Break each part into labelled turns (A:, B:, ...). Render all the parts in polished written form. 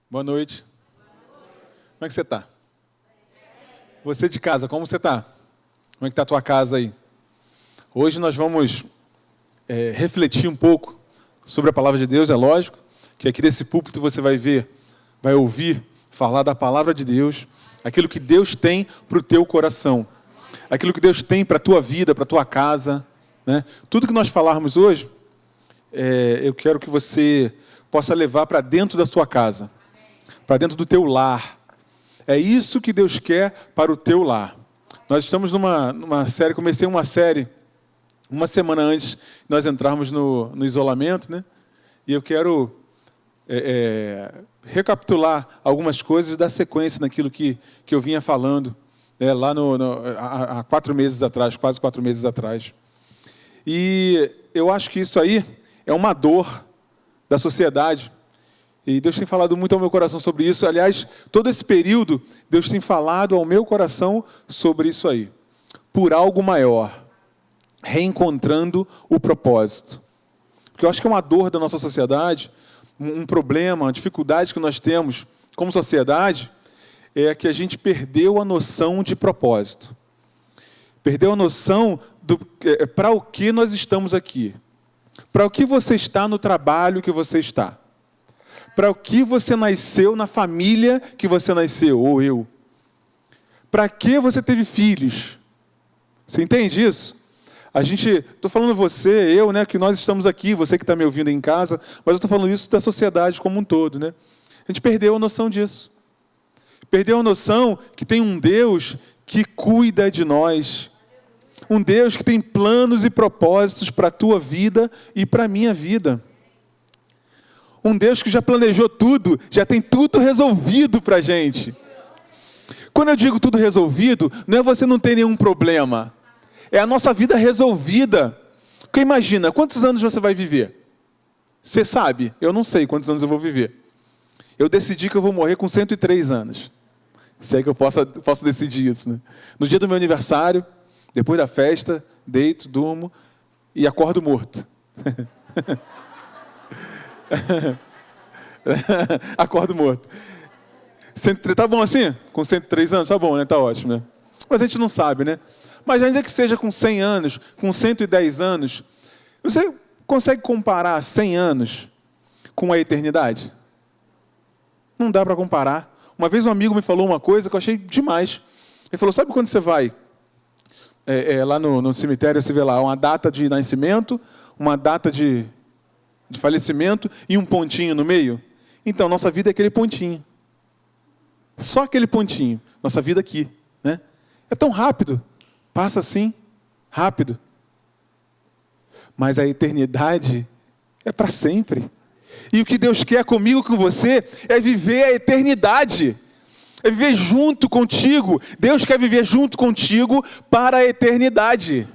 A: Boa noite. Como é que você está? Você de casa, como você está? Como é que está a tua casa aí? Hoje nós vamos refletir um pouco sobre a palavra de Deus. É lógico que aqui desse púlpito você vai ouvir falar da palavra de Deus, aquilo que Deus tem para o teu coração, aquilo que Deus tem para a tua vida, para a tua casa, né? Tudo que nós falarmos hoje, eu quero que você possa levar para dentro da sua casa, para dentro do teu lar. É isso que Deus quer para o teu lar. Nós estamos numa série, comecei uma série uma semana antes de nós entrarmos no isolamento, né? E eu quero recapitular algumas coisas e dar sequência naquilo que eu vinha falando lá há 4 meses atrás, quase 4 meses atrás. E eu acho que isso aí é uma dor da sociedade. E Deus tem falado muito ao meu coração sobre isso. Aliás, todo esse período, Deus tem falado ao meu coração sobre isso aí. Por algo maior. Reencontrando o propósito. Porque eu acho que é uma dor da nossa sociedade, um problema, uma dificuldade que nós temos como sociedade, é que a gente perdeu a noção de propósito. Perdeu a noção para o que nós estamos aqui. Para o que você está no trabalho que você está. Para o que você nasceu na família que você nasceu, ou eu. Para que você teve filhos. Você entende isso? Estou falando você, eu, né, que nós estamos aqui, você que está me ouvindo em casa, mas eu estou falando isso da sociedade como um todo, né? A gente perdeu a noção disso. Perdeu a noção que tem um Deus que cuida de nós. Um Deus que tem planos e propósitos para a tua vida e para a minha vida. Um Deus que já planejou tudo, já tem tudo resolvido para a gente. Quando eu digo tudo resolvido, não é você não ter nenhum problema. É a nossa vida resolvida. Porque imagina, quantos anos você vai viver? Você sabe, eu não sei quantos anos eu vou viver. Eu decidi que eu vou morrer com 103 anos. Se é que eu posso decidir isso, né? No dia do meu aniversário, depois da festa, deito, durmo e acordo morto. Acordo morto. Tá bom assim? Com 103 anos? Tá bom, né? Tá ótimo, né? Mas a gente não sabe, né? Mas ainda que seja com 100 anos, com 110 anos, você consegue comparar 100 anos com a eternidade? Não dá para comparar. Uma vez um amigo me falou uma coisa que eu achei demais. Ele falou, sabe quando você vai lá no cemitério, você vê lá uma data de nascimento, uma data de falecimento e um pontinho no meio? Então, nossa vida é aquele pontinho. Só aquele pontinho. Nossa vida aqui, né? É tão rápido. Passa assim, rápido. Mas a eternidade é para sempre. E o que Deus quer comigo, com você, é viver a eternidade. É viver junto contigo. Deus quer viver junto contigo para a eternidade.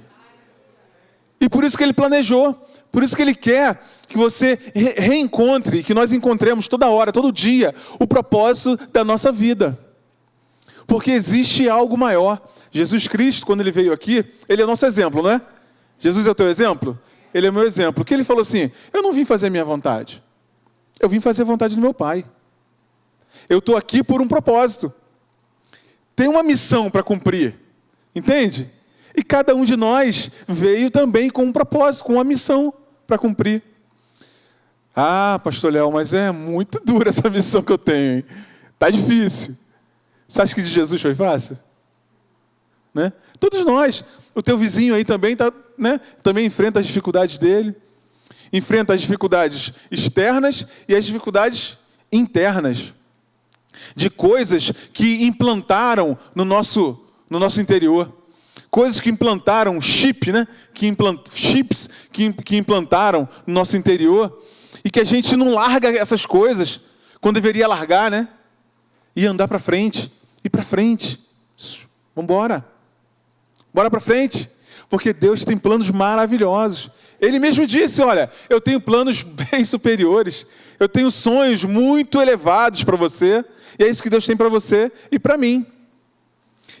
A: E por isso que Ele planejou. Por isso que Ele quer que você reencontre, que nós encontremos toda hora, todo dia, o propósito da nossa vida. Porque existe algo maior. Jesus Cristo, quando Ele veio aqui, Ele é o nosso exemplo, não é? Jesus é o teu exemplo? Ele é o meu exemplo. Que Ele falou assim, eu não vim fazer a minha vontade. Eu vim fazer a vontade do meu Pai. Eu estou aqui por um propósito. Tem uma missão para cumprir. Entende? E cada um de nós veio também com um propósito, com uma missão para cumprir. Ah, pastor Léo, mas é muito dura essa missão que eu tenho, hein? Tá difícil. Você acha que de Jesus foi fácil? Né? Todos nós. O teu vizinho aí também, né? Também enfrenta as dificuldades dele. Enfrenta as dificuldades externas e as dificuldades internas. De coisas que implantaram no nosso interior. Coisas que implantaram chip, né? Chips que implantaram no nosso interior. E que a gente não larga essas coisas quando deveria largar, né? E andar para frente. Ir para frente. Vamos embora. Bora para frente. Porque Deus tem planos maravilhosos. Ele mesmo disse, olha, eu tenho planos bem superiores. Eu tenho sonhos muito elevados para você. E é isso que Deus tem para você e para mim.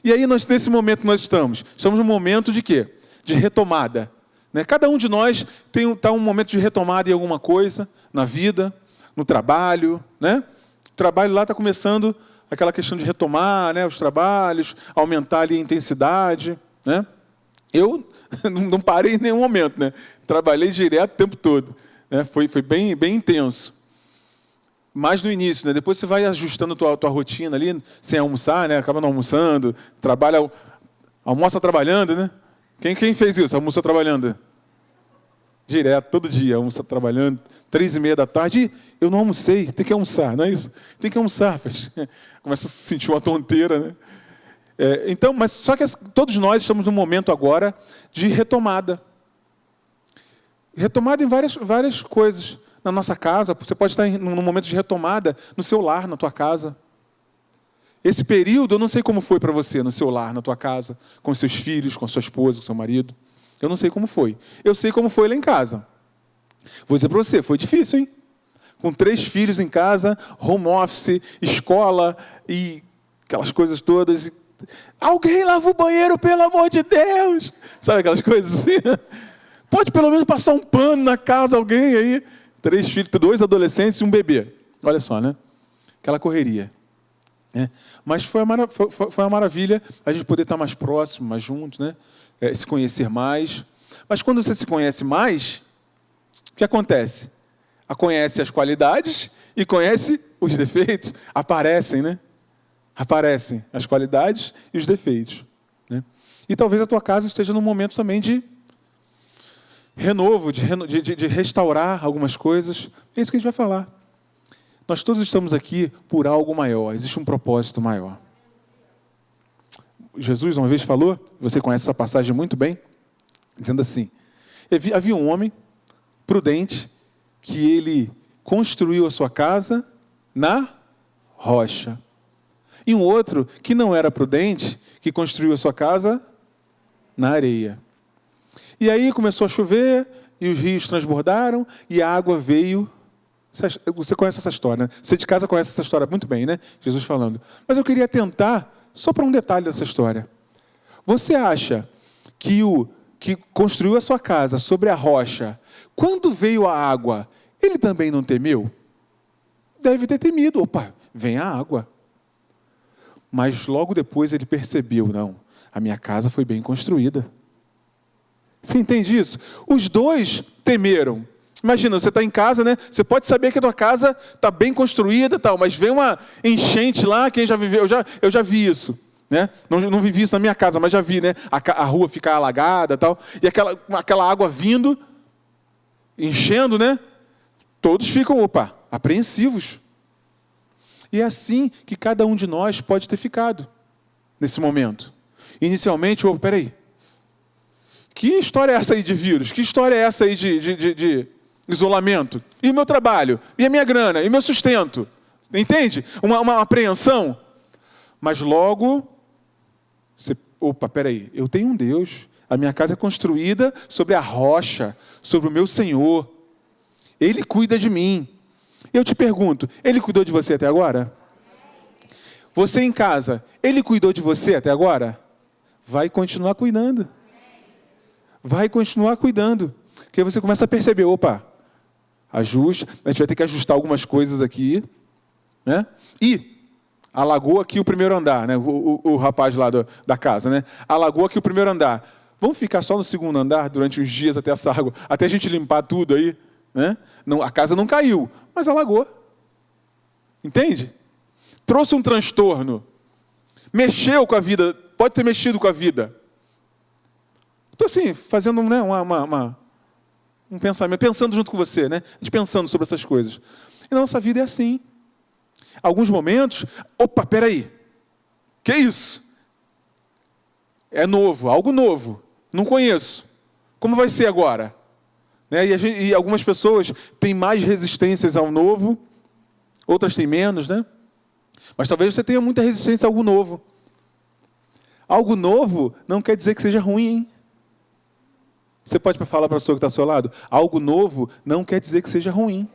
A: E aí, nesse momento nós estamos num momento de quê? De retomada. Né? Cada um de nós está um momento de retomada em alguma coisa, na vida, no trabalho, né? O trabalho lá está começando aquela questão de retomar, né, os trabalhos, aumentar ali a intensidade, né? Eu não parei em nenhum momento, né? Trabalhei direto o tempo todo, né? Foi bem intenso. Mas no início, né? Depois você vai ajustando a tua rotina ali, sem almoçar, né? Acaba não almoçando, almoça trabalhando, né? Quem fez isso? Almoçou trabalhando? Direto, todo dia, almoça trabalhando, 3h30 da tarde, eu não almocei, tem que almoçar, não é isso? Tem que almoçar, começa a sentir uma tonteira, né? Então, mas só que todos nós estamos num momento agora de retomada. Retomada em várias coisas. Na nossa casa, você pode estar num momento de retomada no seu lar, na tua casa. Esse período, eu não sei como foi para você, no seu lar, na tua casa, com os seus filhos, com a sua esposa, com o seu marido. Eu não sei como foi. Eu sei como foi lá em casa. Vou dizer para você, foi difícil, hein? Com 3 filhos em casa, home office, escola e aquelas coisas todas. Alguém lava o banheiro, pelo amor de Deus! Sabe aquelas coisas assim? Pode pelo menos passar um pano na casa, alguém aí. 3 filhos, 2 adolescentes e um bebê. Olha só, né? Aquela correria. Mas foi uma maravilha a gente poder estar mais próximo, mais juntos, né? Se conhecer mais. Mas quando você se conhece mais, o que acontece? Conhece as qualidades e conhece os defeitos. Aparecem, né? Aparecem as qualidades e os defeitos, né? E talvez a tua casa esteja num momento também de renovo, de restaurar algumas coisas. É isso que a gente vai falar. Nós todos estamos aqui por algo maior. Existe um propósito maior. Jesus uma vez falou, você conhece essa passagem muito bem, dizendo assim: havia um homem prudente que ele construiu a sua casa na rocha. E um outro que não era prudente, que construiu a sua casa na areia. E aí começou a chover, e os rios transbordaram, e a água veio. Você conhece essa história, né? Você de casa conhece essa história muito bem, né? Jesus falando. Mas eu queria atentar só para um detalhe dessa história. Você acha que o que construiu a sua casa sobre a rocha, quando veio a água, ele também não temeu? Deve ter temido. Opa, vem a água. Mas logo depois ele percebeu, não, a minha casa foi bem construída. Você entende isso? Os dois temeram. Imagina, você está em casa, né? Você pode saber que a tua casa está bem construída, tal, mas vem uma enchente lá, quem já viveu, eu já vi isso, né? Não vivi isso na minha casa, mas já vi, né? A rua ficar alagada, tal, e aquela água vindo, enchendo, né? Todos ficam, apreensivos. E é assim que cada um de nós pode ter ficado nesse momento. Inicialmente, peraí, que história é essa aí de vírus? Que história é essa aí de isolamento? E o meu trabalho? E a minha grana? E o meu sustento? Entende? Uma apreensão. Mas logo, peraí, eu tenho um Deus. A minha casa é construída sobre a rocha, sobre o meu Senhor. Ele cuida de mim. Eu te pergunto, Ele cuidou de você até agora? Você em casa, Ele cuidou de você até agora? Vai continuar cuidando. Vai continuar cuidando. Porque aí você começa a perceber, ajuste, a gente vai ter que ajustar algumas coisas aqui, né? E alagou aqui o primeiro andar, né? O rapaz lá da casa, né? Alagou aqui o primeiro andar. Vamos ficar só no segundo andar durante uns dias até essa água, até a gente limpar tudo aí, né? Não, a casa não caiu, mas alagou. Entende? Trouxe um transtorno. Mexeu com a vida, pode ter mexido com a vida. Estou assim, fazendo, né, um pensamento, pensando junto com você, né? A gente pensando sobre essas coisas. E na nossa vida é assim. Alguns momentos, peraí. Que isso? É novo, algo novo. Não conheço. Como vai ser agora? Né? E algumas pessoas têm mais resistências ao novo, outras têm menos, né? Mas talvez você tenha muita resistência a algo novo. Algo novo não quer dizer que seja ruim, hein? Você pode falar para a pessoa que está ao seu lado? Algo novo não quer dizer que seja ruim.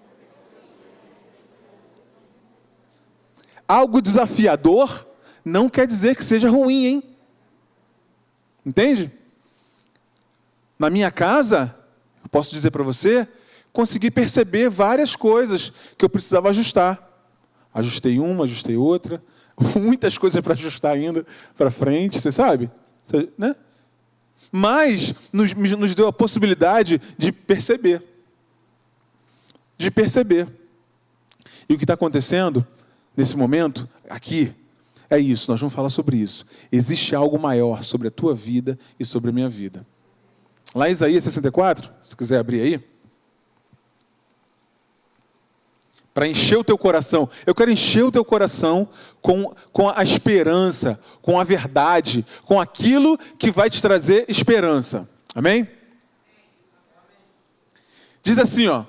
A: Algo desafiador não quer dizer que seja ruim, hein? Entende? Na minha casa, eu posso dizer para você, consegui perceber várias coisas que eu precisava ajustar. Ajustei uma, ajustei outra. Muitas coisas para ajustar ainda para frente, você sabe? Né? Mas nos deu a possibilidade de perceber. De perceber. E o que está acontecendo nesse momento, aqui, é isso. Nós vamos falar sobre isso. Existe algo maior sobre a tua vida e sobre a minha vida. Lá em Isaías 64, se quiser abrir aí. Para encher o teu coração. Eu quero encher o teu coração com a esperança, com a verdade, com aquilo que vai te trazer esperança. Amém? Diz assim, ó,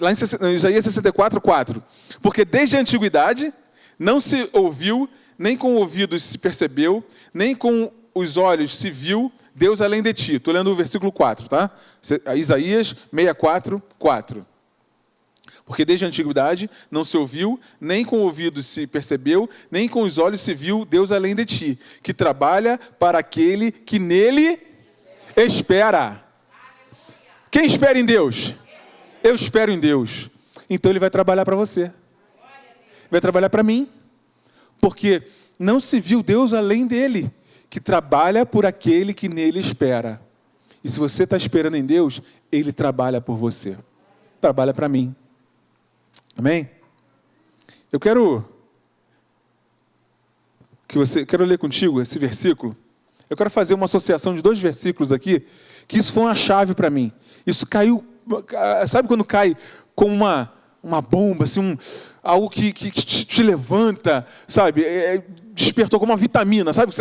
A: lá em Isaías 64, 4. Porque desde a antiguidade não se ouviu, nem com ouvidos se percebeu, nem com os olhos se viu Deus além de ti. Estou lendo o versículo 4, tá? Isaías 64, 4. Porque desde a antiguidade não se ouviu, nem com ouvidos se percebeu, nem com os olhos se viu Deus além de ti, que trabalha para aquele que nele espera. Quem espera em Deus? Eu espero em Deus. Então Ele vai trabalhar para você. Vai trabalhar para mim. Porque não se viu Deus além dele, que trabalha por aquele que nele espera. E se você está esperando em Deus, Ele trabalha por você. Trabalha para mim. Amém? Eu quero ler contigo esse versículo. Eu quero fazer uma associação de 2 versículos aqui, que isso foi uma chave para mim. Isso caiu, sabe quando cai como uma bomba, assim, algo que te levanta, sabe? Despertou como uma vitamina, sabe?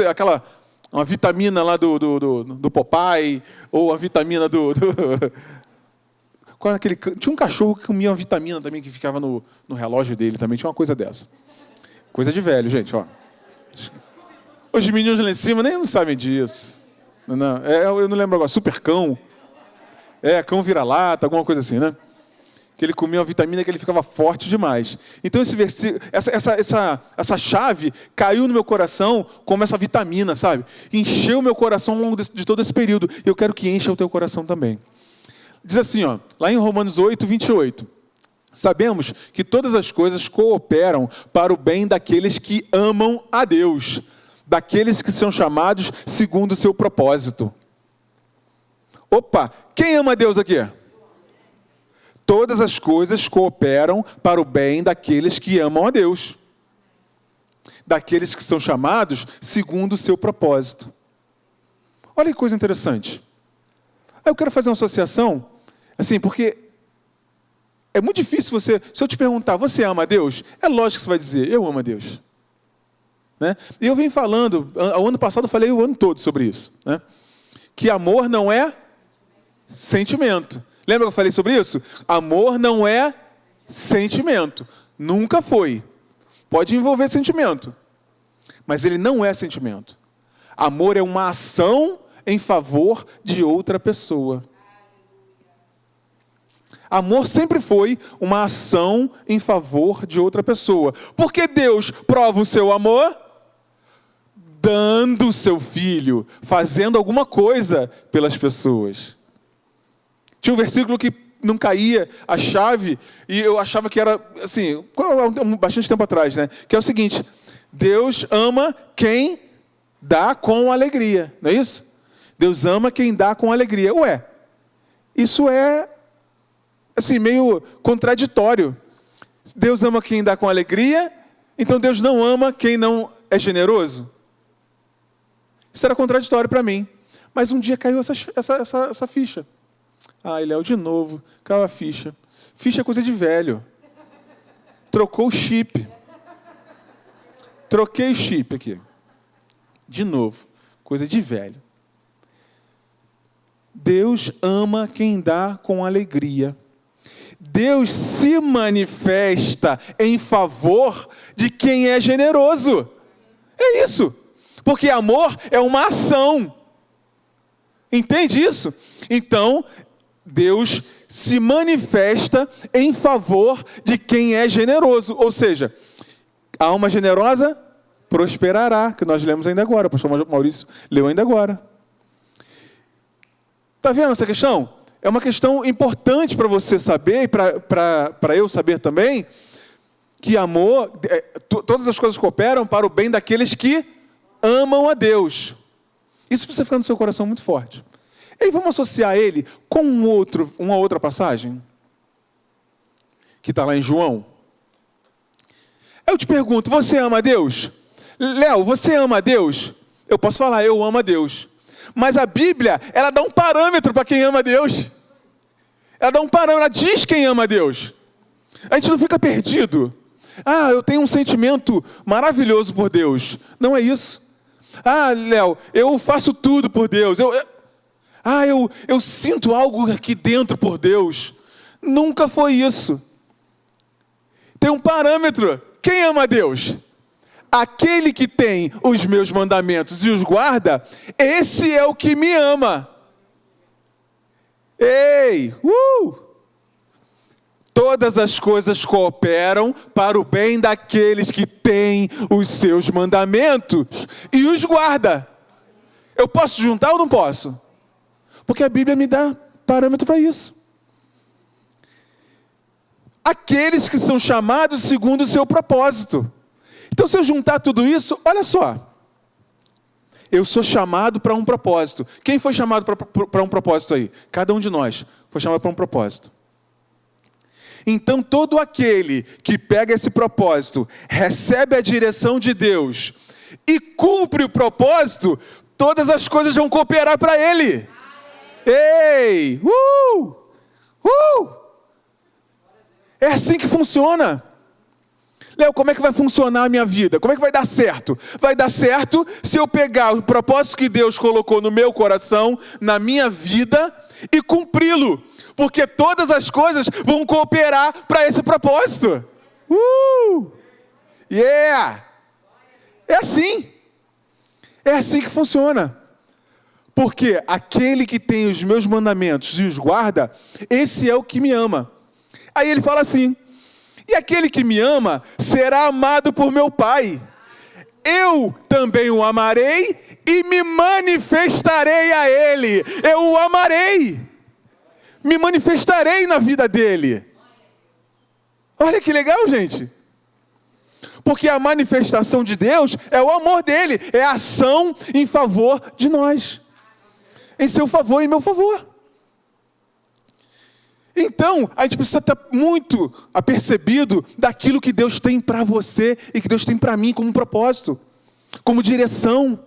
A: Uma vitamina lá do Popeye, ou a vitamina tinha um cachorro que comia uma vitamina também, que ficava no relógio dele também, tinha uma coisa dessa. Coisa de velho, gente, ó. Os meninos lá em cima nem não sabem disso. Não, eu não lembro agora, super cão. Cão vira-lata, alguma coisa assim, né? Que ele comia uma vitamina que ele ficava forte demais. Então esse versículo, essa chave caiu no meu coração como essa vitamina, sabe? Encheu o meu coração ao longo de todo esse período. E eu quero que encha o teu coração também. Diz assim, ó, lá em Romanos 8, 28. Sabemos que todas as coisas cooperam para o bem daqueles que amam a Deus, daqueles que são chamados segundo o seu propósito. Opa, quem ama a Deus aqui? Todas as coisas cooperam para o bem daqueles que amam a Deus, daqueles que são chamados segundo o seu propósito. Olha que coisa interessante. Eu quero fazer uma associação, assim, porque é muito difícil se eu te perguntar, você ama a Deus? É lógico que você vai dizer, eu amo a Deus. Né? E eu venho falando, o ano passado eu falei o ano todo sobre isso, né? Que amor não é sentimento. Lembra que eu falei sobre isso? Amor não é sentimento. Nunca foi. Pode envolver sentimento, mas ele não é sentimento. Amor é uma ação em favor de outra pessoa. Amor sempre foi uma ação em favor de outra pessoa. Porque Deus prova o seu amor dando o seu filho, fazendo alguma coisa pelas pessoas. Tinha um versículo que não caía a chave, e eu achava que era, assim, bastante tempo atrás, né? Que é o seguinte, Deus ama quem dá com alegria, não é isso? Deus ama quem dá com alegria. Ué, isso é, assim, meio contraditório. Deus ama quem dá com alegria, então Deus não ama quem não é generoso? Isso era contraditório para mim. Mas um dia caiu essa ficha. Léo, de novo, caiu a ficha. Ficha é coisa de velho. Trocou o chip. Troquei o chip aqui. De novo, coisa de velho. Deus ama quem dá com alegria. Deus se manifesta em favor de quem é generoso. É isso. Porque amor é uma ação. Entende isso? Então, Deus se manifesta em favor de quem é generoso. Ou seja, a alma generosa prosperará, que nós lemos ainda agora. O pastor Maurício leu ainda agora. Está vendo essa questão? É uma questão importante para você saber, e para eu saber também, que amor, todas as coisas cooperam para o bem daqueles que amam a Deus. Isso precisa ficar no seu coração muito forte. E aí vamos associar ele com uma outra passagem, que está lá em João. Eu te pergunto, você ama a Deus? Léo, você ama a Deus? Eu posso falar, eu amo a Deus. Mas a Bíblia, ela dá um parâmetro para quem ama a Deus. Ela dá um parâmetro, ela diz quem ama a Deus. A gente não fica perdido. Ah, eu tenho um sentimento maravilhoso por Deus. Não é isso. Ah, Léo, eu faço tudo por Deus. Eu sinto algo aqui dentro por Deus. Nunca foi isso. Tem um parâmetro. Quem ama a Deus? Aquele que tem os meus mandamentos e os guarda, esse é o que me ama. Ei! Todas as coisas cooperam para o bem daqueles que têm os seus mandamentos e os guarda. Eu posso juntar ou não posso? Porque a Bíblia me dá parâmetro para isso. Aqueles que são chamados segundo o seu propósito. Então, se eu juntar tudo isso, olha só. Eu sou chamado para um propósito. Quem foi chamado para um propósito aí? Cada um de nós foi chamado para um propósito. Então, todo aquele que pega esse propósito, recebe a direção de Deus e cumpre o propósito, todas as coisas vão cooperar para ele. Ei! É assim que funciona. Léo, como é que vai funcionar a minha vida? Como é que vai dar certo? Vai dar certo se eu pegar o propósito que Deus colocou no meu coração, na minha vida, e cumpri-lo. Porque todas as coisas vão cooperar para esse propósito. Yeah! É assim. É assim que funciona. Porque aquele que tem os meus mandamentos e os guarda, esse é o que me ama. Aí ele fala assim: e aquele que me ama será amado por meu Pai. Eu também o amarei e me manifestarei a ele. Eu o amarei. Me manifestarei na vida dele. Olha que legal, gente. Porque a manifestação de Deus é o amor dele. É a ação em favor de nós. Em seu favor e em meu favor. Então, a gente precisa estar muito apercebido daquilo que Deus tem para você e que Deus tem para mim como propósito, como direção.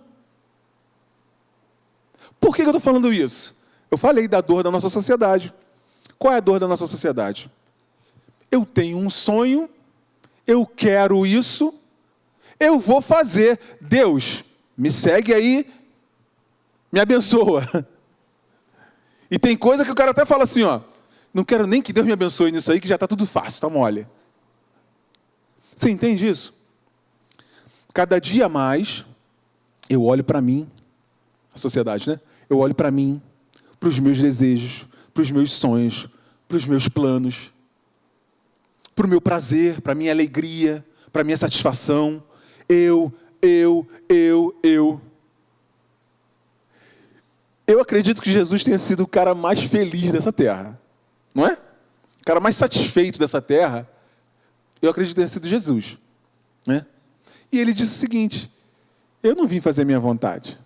A: Por que eu estou falando isso? Eu falei da dor da nossa sociedade. Qual é a dor da nossa sociedade? Eu tenho um sonho, eu quero isso, eu vou fazer. Deus, me segue aí, me abençoa. E tem coisa que o cara até fala assim, ó: não quero nem que Deus me abençoe nisso aí, que já está tudo fácil, está mole. Você entende isso? Cada dia mais, eu olho para mim, a sociedade, né? Eu olho para mim, para os meus desejos, para os meus sonhos, para os meus planos, para o meu prazer, para a minha alegria, para a minha satisfação. Eu acredito que Jesus tenha sido o cara mais feliz dessa terra. Não é? O cara mais satisfeito dessa terra, eu acredito que tenha sido Jesus. Né? E ele disse o seguinte: eu não vim fazer a minha vontade.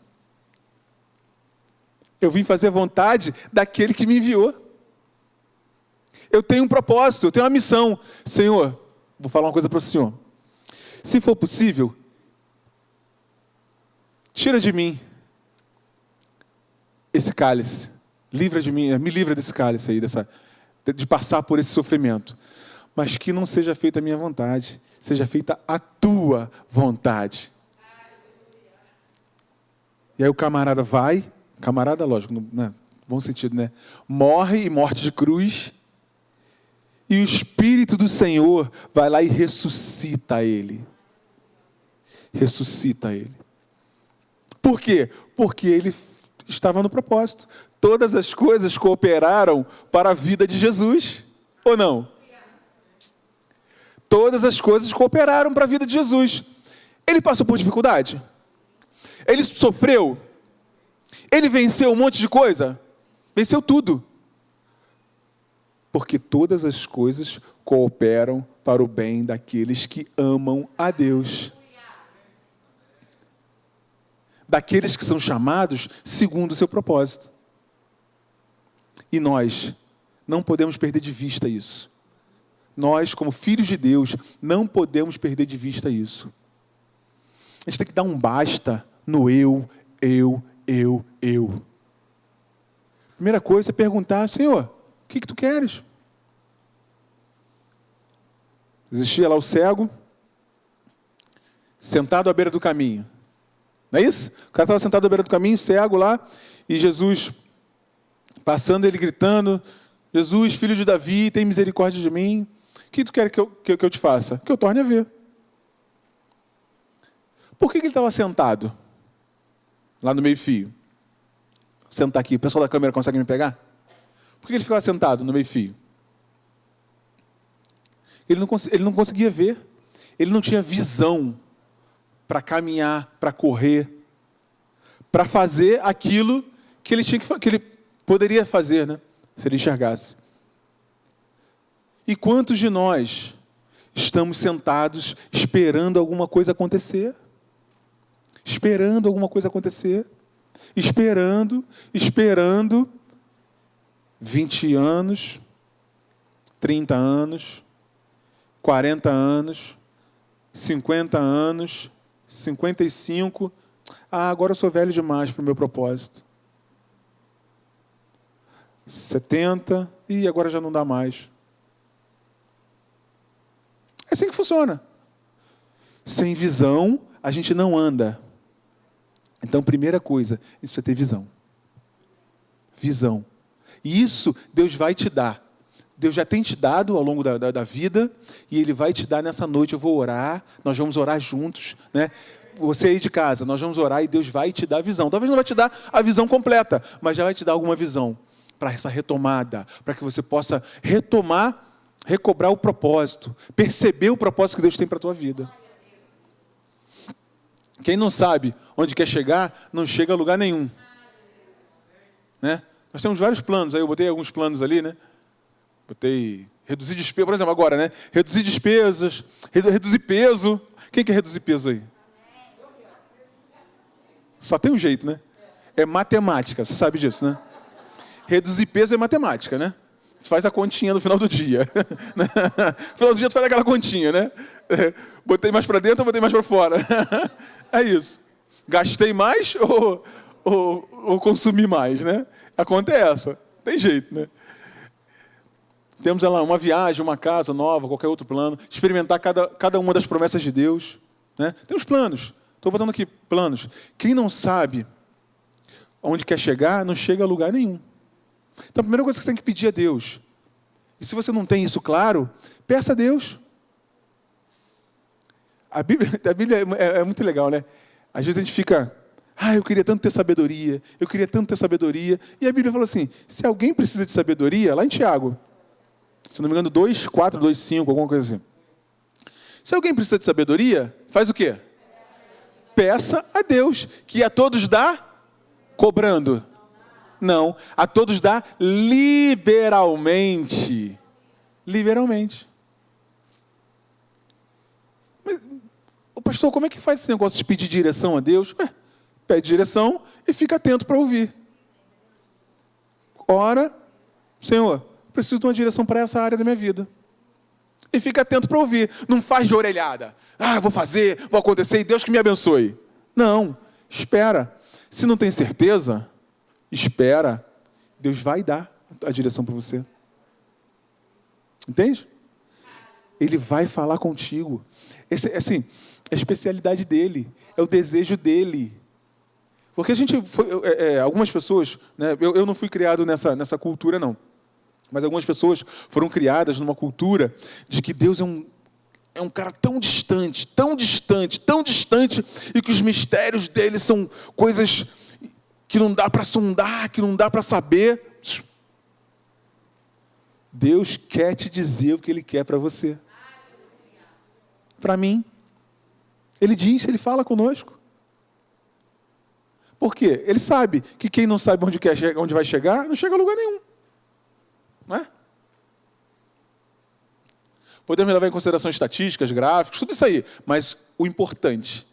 A: Eu vim fazer a vontade daquele que me enviou. Eu tenho um propósito, eu tenho uma missão. Senhor, vou falar uma coisa para o Senhor. Se for possível, tira de mim esse cálice. Livra de mim, me livra desse cálice aí, de passar por esse sofrimento. Mas que não seja feita a minha vontade, seja feita a tua vontade. E aí o camarada vai, camarada, lógico, no bom sentido, né? Morre, e morte de cruz. E o Espírito do Senhor vai lá e ressuscita ele. Ressuscita ele. Por quê? Porque ele estava no propósito. Todas as coisas cooperaram para a vida de Jesus. Ou não? Todas as coisas cooperaram para a vida de Jesus. Ele passou por dificuldade? Ele sofreu? Ele venceu um monte de coisa? Venceu tudo. Porque todas as coisas cooperam para o bem daqueles que amam a Deus. Daqueles que são chamados segundo o seu propósito. E nós não podemos perder de vista isso. Nós, como filhos de Deus, não podemos perder de vista isso. A gente tem que dar um basta no eu. Primeira coisa é perguntar: Senhor, o que tu queres? Existia lá o cego, sentado à beira do caminho. Não é isso? O cara estava sentado à beira do caminho, cego lá, e Jesus passando, ele gritando: Jesus, filho de Davi, tem misericórdia de mim. O que tu quer que eu te faça? Que eu torne a ver. Por que ele estava sentado lá no meio-fio? Vou sentar aqui, o pessoal da câmera consegue me pegar? Por que ele ficava sentado no meio-fio? Ele não conseguia ver. Ele não tinha visão para caminhar, para correr, para fazer aquilo que ele poderia fazer, né? Se ele enxergasse. E quantos de nós estamos sentados esperando alguma coisa acontecer? Esperando alguma coisa acontecer? Esperando 20 anos, 30 anos, 40 anos, 50 anos, 55. Agora eu sou velho demais para o meu propósito. 70, e agora já não dá mais. É assim que funciona. Sem visão, a gente não anda. Então, primeira coisa, a gente precisa ter visão. Visão. E isso Deus vai te dar. Deus já tem te dado ao longo da vida, e Ele vai te dar nessa noite. Eu vou orar, nós vamos orar juntos, né? Você aí de casa, nós vamos orar e Deus vai te dar a visão. Talvez não vai te dar a visão completa, mas já vai te dar alguma visão para essa retomada, para que você possa retomar, recobrar o propósito, perceber o propósito que Deus tem para a tua vida. Quem não sabe onde quer chegar, não chega a lugar nenhum. Né? Nós temos vários planos, aí eu botei alguns planos ali, né? Botei reduzir despesas, por exemplo, agora, né? Reduzir despesas, reduzir peso. Quem quer reduzir peso aí? Só tem um jeito, né? É matemática, você sabe disso, né? Reduzir peso é matemática, né? Você faz a continha no final do dia. No final do dia, tu faz aquela continha, né? Botei mais para dentro ou botei mais para fora? É isso. Gastei mais ou consumi mais, né? A conta é essa. Tem jeito, né? Temos lá uma viagem, uma casa nova, qualquer outro plano. Experimentar cada uma das promessas de Deus. Né? Tem os planos. Estou botando aqui planos. Quem não sabe onde quer chegar, não chega a lugar nenhum. Então, a primeira coisa que você tem que pedir a Deus. E se você não tem isso claro, peça a Deus. A Bíblia é muito legal, né? Às vezes a gente fica... eu queria tanto ter sabedoria. Eu queria tanto ter sabedoria. E a Bíblia fala assim, se alguém precisa de sabedoria, lá em Tiago, se não me engano, 2:4, 2:5, alguma coisa assim. Se alguém precisa de sabedoria, faz o quê? Peça a Deus, que a todos dá cobrando. Não, a todos dá liberalmente. Liberalmente. Mas, pastor, como é que faz esse negócio de pedir direção a Deus? Pede direção e fica atento para ouvir. Ora, Senhor, preciso de uma direção para essa área da minha vida. E fica atento para ouvir. Não faz de orelhada. Vou fazer, vou acontecer e Deus que me abençoe. Não, espera. Se não tem certeza, espera. Deus vai dar a direção para você. Entende? Ele vai falar contigo. Assim, é a especialidade dele. É o desejo dele. Porque algumas pessoas... Né, eu não fui criado nessa cultura, não. Mas algumas pessoas foram criadas numa cultura de que Deus é um cara tão distante, e que os mistérios dele são coisas que não dá para sondar, que não dá para saber. Deus quer te dizer o que Ele quer para você. Para mim. Ele diz, Ele fala conosco. Por quê? Ele sabe que quem não sabe onde vai chegar, não chega a lugar nenhum. Não é? podemos levar em consideração estatísticas, gráficos, tudo isso aí. Mas o importante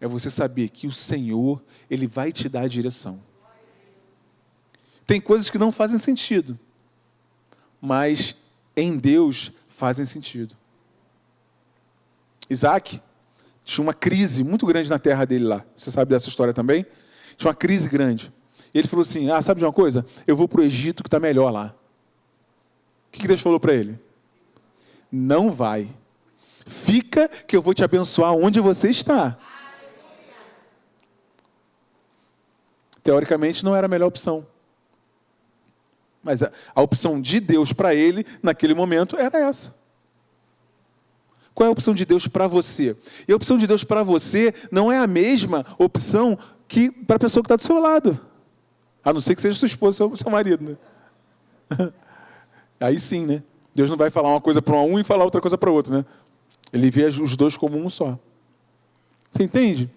A: é você saber que o Senhor, Ele vai te dar a direção. Tem coisas que não fazem sentido, mas em Deus fazem sentido. Isaac tinha uma crise muito grande na terra dele lá. Você sabe dessa história também? Tinha uma crise grande. E ele falou assim, sabe de uma coisa? Eu vou para o Egito que está melhor lá. O que Deus falou para ele? Não vai. Fica que eu vou te abençoar onde você está. Teoricamente não era a melhor opção. Mas a opção de Deus para ele, naquele momento, era essa. Qual é a opção de Deus para você? E a opção de Deus para você não é a mesma opção que para a pessoa que está do seu lado. A não ser que seja sua esposa ou seu marido. Né? Aí sim, né? Deus não vai falar uma coisa para um e falar outra coisa para outro, né? Ele vê os dois como um só. Você entende?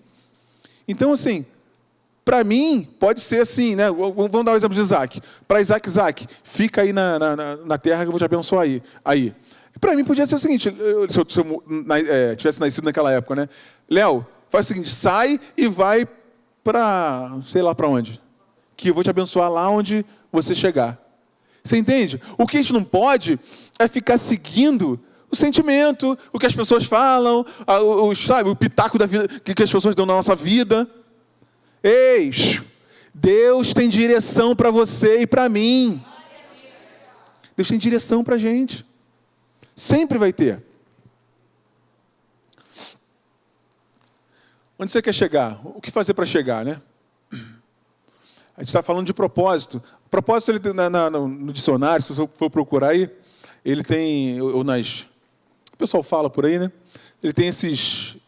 A: Então, assim, para mim, pode ser assim, né? Vamos dar o exemplo de Isaac. Para Isaac, fica aí na terra que eu vou te abençoar aí. Para mim, podia ser o seguinte, se eu tivesse nascido naquela época, né? Léo, faz o seguinte, sai e vai para, sei lá para onde. Que eu vou te abençoar lá onde você chegar. Você entende? O que a gente não pode é ficar seguindo o sentimento, o que as pessoas falam, sabe, o pitaco da vida que as pessoas dão na nossa vida. Ei, Deus tem direção para você e para mim. Deus tem direção para a gente. Sempre vai ter. Onde você quer chegar? O que fazer para chegar, né? A gente está falando de propósito. Propósito, ele tem no dicionário, se você for procurar aí, ele tem, o pessoal fala por aí, né? Ele tem esses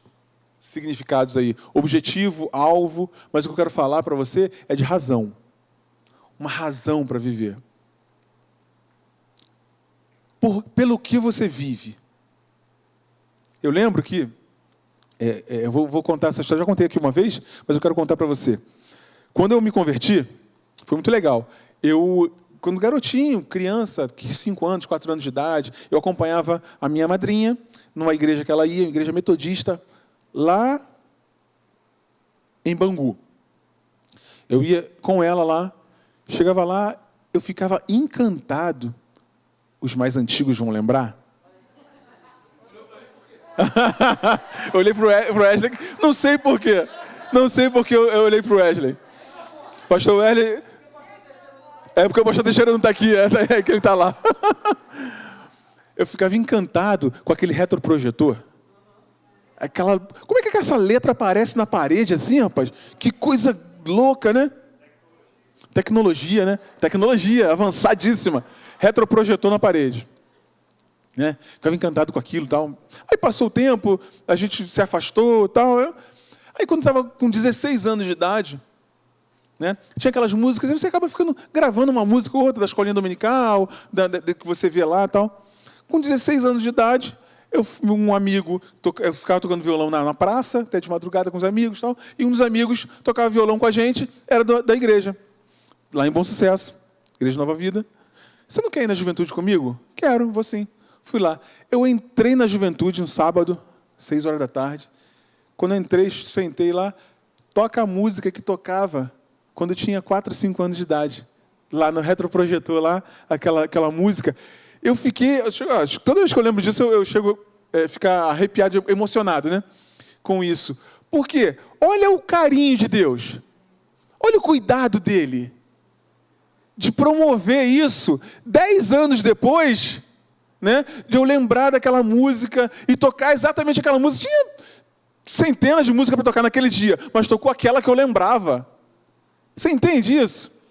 A: significados aí. Objetivo, alvo, mas o que eu quero falar para você é de razão. Uma razão para viver. Pelo que você vive. Eu lembro que, eu vou contar essa história, já contei aqui uma vez, mas eu quero contar para você. Quando eu me converti, foi muito legal. Quando garotinho, criança, 5 anos, 4 anos de idade, eu acompanhava a minha madrinha numa igreja que ela ia, uma igreja metodista, lá em Bangu. Eu ia com ela lá, chegava lá, eu ficava encantado. Os mais antigos vão lembrar? Eu olhei para o Wesley, não sei porquê. Não sei porque eu olhei para o Wesley. Pastor Wesley... É porque o pastor Teixeira não está aqui, é que ele está lá. Eu ficava encantado com aquele retroprojetor. Como é que essa letra aparece na parede assim, rapaz? Que coisa louca, né? Tecnologia, né? Tecnologia avançadíssima. Retroprojetor na parede. Né? Ficava encantado com aquilo e tal. Aí passou o tempo, a gente se afastou e tal. Aí quando estava com 16 anos de idade, né, tinha aquelas músicas, e você acaba gravando uma música ou outra da escolinha dominical, que você vê lá e tal. Com 16 anos de idade, um amigo, eu ficava tocando violão na praça, até de madrugada com os amigos e tal, e um dos amigos tocava violão com a gente, era da igreja, lá em Bom Sucesso, Igreja Nova Vida. Você não quer ir na juventude comigo? Quero, vou sim. Fui lá. Eu entrei na juventude um sábado, 6 horas da tarde. Quando eu entrei, sentei lá, toca a música que tocava quando eu tinha 4, 5 anos de idade. Lá no retroprojetor, lá, aquela música. Eu fiquei... Toda vez que eu lembro disso, eu chego a ficar arrepiado, emocionado, né? Com isso. Por quê? Olha o carinho de Deus. Olha o cuidado dele. De promover isso 10 anos depois, né, de eu lembrar daquela música e tocar exatamente aquela música. Tinha centenas de músicas para tocar naquele dia, mas tocou aquela que eu lembrava. Você entende isso?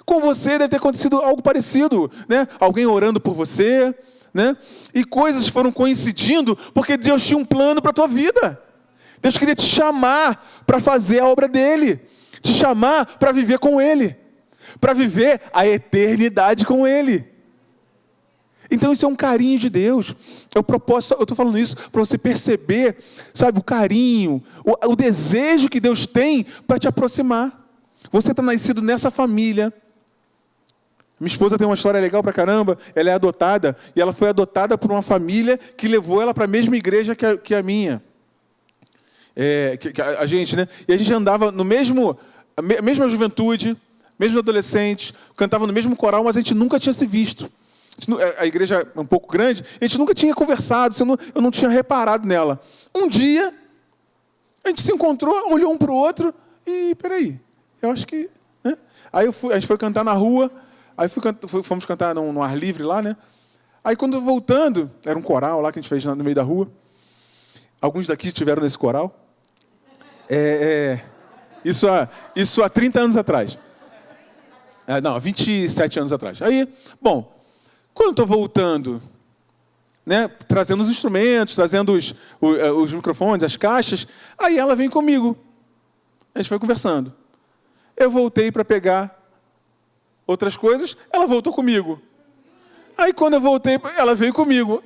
A: Com você deve ter acontecido algo parecido, né? Alguém orando por você, né? E coisas foram coincidindo porque Deus tinha um plano para a tua vida. Deus queria te chamar para fazer a obra dele, te chamar para viver com ele, para viver a eternidade com ele. Então isso é um carinho de Deus. Eu estou falando isso para você perceber, sabe, o carinho, o desejo que Deus tem para te aproximar. Você está nascido nessa família, Minha esposa tem uma história legal pra caramba. Ela é adotada, e ela foi adotada por uma família que levou ela para a mesma igreja que a minha. A gente, né? E a gente andava no a mesma juventude, mesmo adolescente, cantava no mesmo coral, mas a gente nunca tinha se visto. A igreja é um pouco grande, a gente nunca tinha conversado, eu não tinha reparado nela. Um dia, a gente se encontrou, olhou um para o outro, e peraí, eu acho que... Né? Aí a gente foi cantar na rua, aí fomos cantar no ar livre lá, né? Aí quando voltando, era um coral lá que a gente fez no meio da rua. Alguns daqui estiveram nesse coral. Isso há 30 anos atrás. Não, 27 anos atrás. Aí, bom, quando eu estou voltando, né, trazendo os instrumentos, trazendo os microfones, as caixas, aí ela vem comigo. A gente foi conversando. Eu voltei para pegar outras coisas, ela voltou comigo. Aí quando eu voltei, ela veio comigo.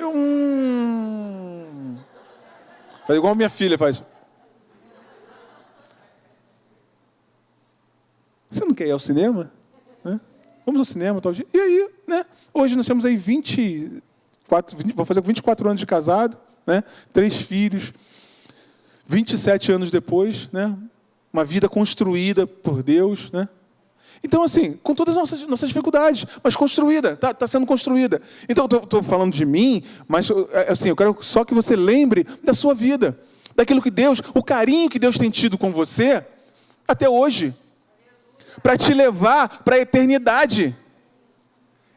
A: Faz igual a minha filha faz. Você não quer ir ao cinema? Né? Vamos ao cinema tal dia. E aí, né? Hoje nós temos aí vou fazer 24 anos de casado, né? 3 filhos, 27 anos depois, né? Uma vida construída por Deus, né? Então, assim, com todas as nossas dificuldades, mas construída, está sendo construída. Então, eu estou falando de mim, mas assim, eu quero só que você lembre da sua vida, daquilo que Deus, o carinho que Deus tem tido com você até hoje, para te levar para a eternidade.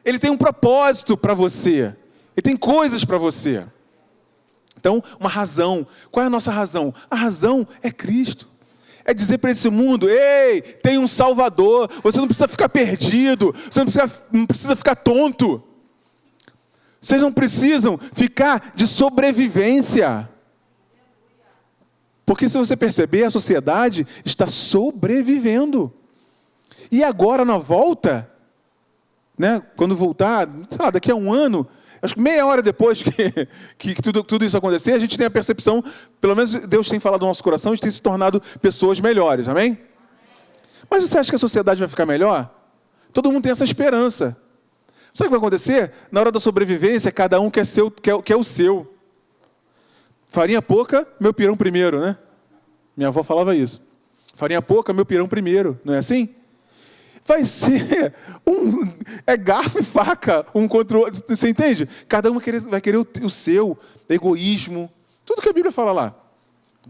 A: Ele tem um propósito para você, Ele tem coisas para você. Então, uma razão. Qual é a nossa razão? A razão é Cristo. É dizer para esse mundo, ei, tem um Salvador, você não precisa ficar perdido, você não precisa ficar tonto. Vocês não precisam ficar de sobrevivência. Porque se você perceber, a sociedade está sobrevivendo. E agora na volta, né, quando voltar, sei lá, daqui a um ano, acho que meia hora depois que tudo isso acontecer, a gente tem a percepção, pelo menos Deus tem falado no nosso coração, a gente tem se tornado pessoas melhores, amém? Mas você acha que a sociedade vai ficar melhor? Todo mundo tem essa esperança. Sabe o que vai acontecer? Na hora da sobrevivência, cada um quer o seu. Farinha pouca, meu pirão primeiro, né? Minha avó falava isso. Farinha pouca, meu pirão primeiro, não é assim? Vai ser garfo e faca, um contra o outro, você entende? Cada um vai querer o seu, egoísmo, tudo que a Bíblia fala lá.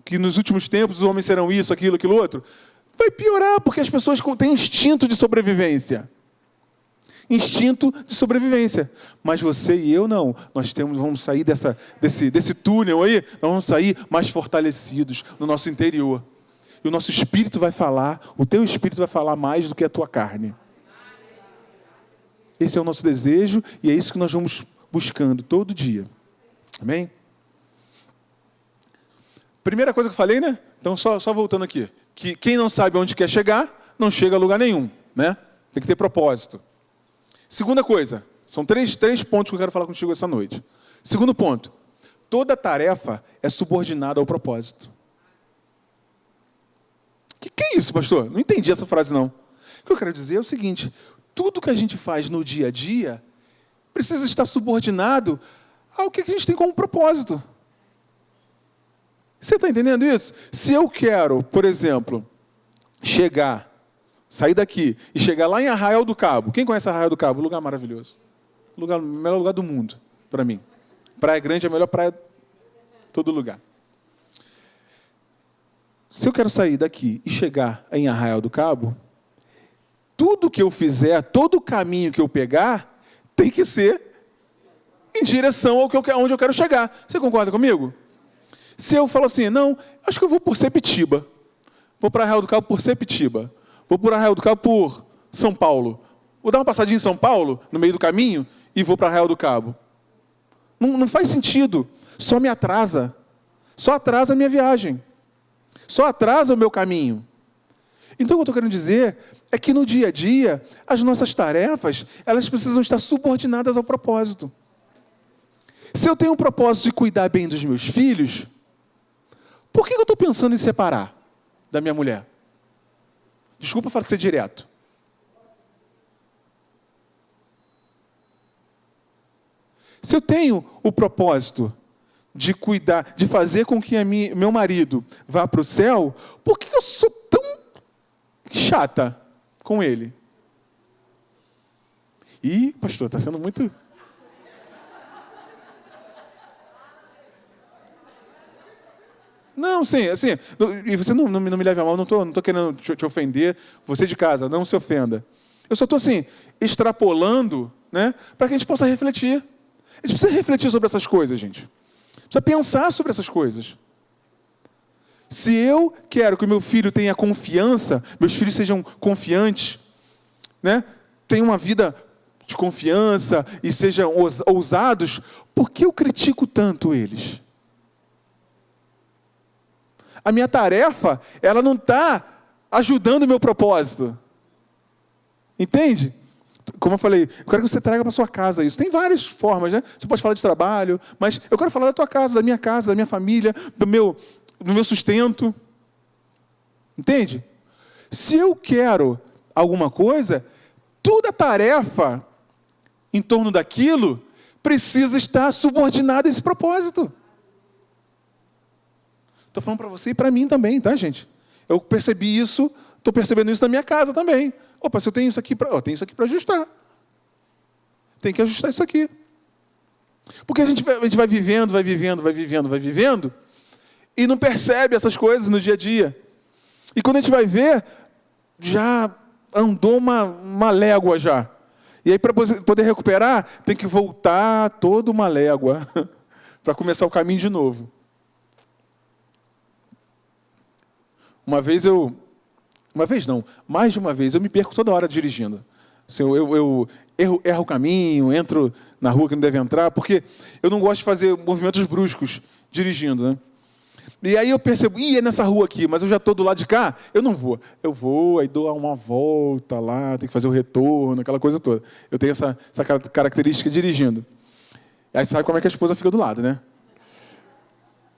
A: Que nos últimos tempos os homens serão isso, aquilo outro. Vai piorar, porque as pessoas têm instinto de sobrevivência. Instinto de sobrevivência. Mas você e eu não. Vamos sair desse túnel aí, nós vamos sair mais fortalecidos no nosso interior. E o nosso espírito vai falar, o teu espírito vai falar mais do que a tua carne. Esse é o nosso desejo e é isso que nós vamos buscando todo dia. Amém? Primeira coisa que eu falei, né? Então, só voltando aqui. Que quem não sabe onde quer chegar, não chega a lugar nenhum, né? Tem que ter propósito. Segunda coisa, são três pontos que eu quero falar contigo essa noite. Segundo ponto, toda tarefa é subordinada ao propósito. O que é isso, pastor? Não entendi essa frase, não. O que eu quero dizer é o seguinte, tudo que a gente faz no dia a dia precisa estar subordinado ao que a gente tem como propósito. Você está entendendo isso? Se eu quero, por exemplo, sair daqui e chegar lá em Arraial do Cabo. Quem conhece Arraial do Cabo? Lugar maravilhoso. O melhor lugar do mundo, para mim. Praia Grande é a melhor praia de todo lugar. Se eu quero sair daqui e chegar em Arraial do Cabo, tudo que eu fizer, todo o caminho que eu pegar, tem que ser em direção onde eu quero chegar. Você concorda comigo? Se eu falo assim, não, acho que eu vou por Sepitiba. Vou para Arraial do Cabo por Sepitiba. Vou para Arraial do Cabo por São Paulo. Vou dar uma passadinha em São Paulo, no meio do caminho, e vou para Arraial do Cabo. Não faz sentido. Só me atrasa. Só atrasa a minha viagem. Só atrasa o meu caminho. Então, o que eu estou querendo dizer é que no dia a dia, as nossas tarefas, elas precisam estar subordinadas ao propósito. Se eu tenho um propósito de cuidar bem dos meus filhos, por que eu estou pensando em separar da minha mulher? Desculpa ser direto. Se eu tenho o propósito de cuidar, de fazer com que meu marido vá para o céu, por que eu sou tão chata com ele? Ih, pastor, está sendo muito... Não, sim, assim, e você não me leve a mal, não tô querendo te ofender, você de casa, não se ofenda. Eu só estou assim, extrapolando, né, para que a gente possa refletir. A gente precisa refletir sobre essas coisas, gente. Precisa pensar sobre essas coisas. Se eu quero que o meu filho tenha confiança, meus filhos sejam confiantes, né, tenham uma vida de confiança e sejam ousados, por que eu critico tanto eles? A minha tarefa, ela não está ajudando o meu propósito. Entende? Como eu falei, eu quero que você traga para sua casa isso. Tem várias formas, né? Você pode falar de trabalho, mas eu quero falar da tua casa, da minha família, do meu sustento. Entende? Se eu quero alguma coisa, toda a tarefa em torno daquilo precisa estar subordinada a esse propósito. Estou falando para você e para mim também, tá, gente? Eu percebi isso, estou percebendo isso na minha casa também. Opa, se eu tenho isso aqui para ajustar. Tem que ajustar isso aqui. Porque a gente vai vivendo, e não percebe essas coisas no dia a dia. E quando a gente vai ver, já andou uma légua já. E aí, para poder recuperar, tem que voltar toda uma légua para começar o caminho de novo. Mais de uma vez, eu me perco toda hora dirigindo. Assim, eu erro o caminho, entro na rua que não deve entrar, porque eu não gosto de fazer movimentos bruscos dirigindo, né? E aí eu percebo, é nessa rua aqui, mas eu já estou do lado de cá, eu não vou. Eu vou, aí dou uma volta lá, tenho que fazer o retorno, aquela coisa toda. Eu tenho essa característica dirigindo. Aí sabe como é que a esposa fica do lado, né?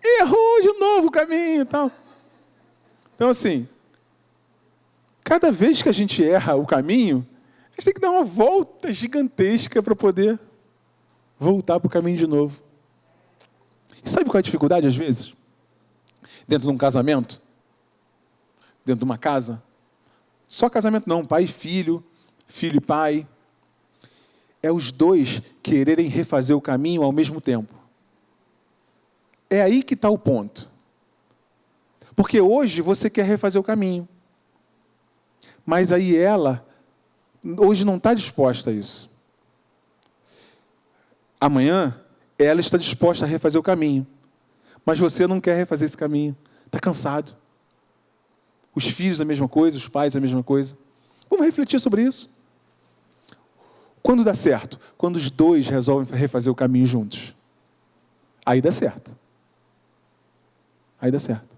A: Errou de novo o caminho e tal. Então, assim, cada vez que a gente erra o caminho, a gente tem que dar uma volta gigantesca para poder voltar para o caminho de novo. E sabe qual é a dificuldade, às vezes? Dentro de um casamento? Dentro de uma casa? Só casamento não, pai e filho, filho e pai. É os dois quererem refazer o caminho ao mesmo tempo. É aí que está o ponto. Porque hoje você quer refazer o caminho. Mas aí ela, hoje não está disposta a isso. Amanhã, ela está disposta a refazer o caminho. Mas você não quer refazer esse caminho. Está cansado. Os filhos a mesma coisa, os pais a mesma coisa. Vamos refletir sobre isso. Quando dá certo? Quando os dois resolvem refazer o caminho juntos. Aí dá certo. Aí dá certo.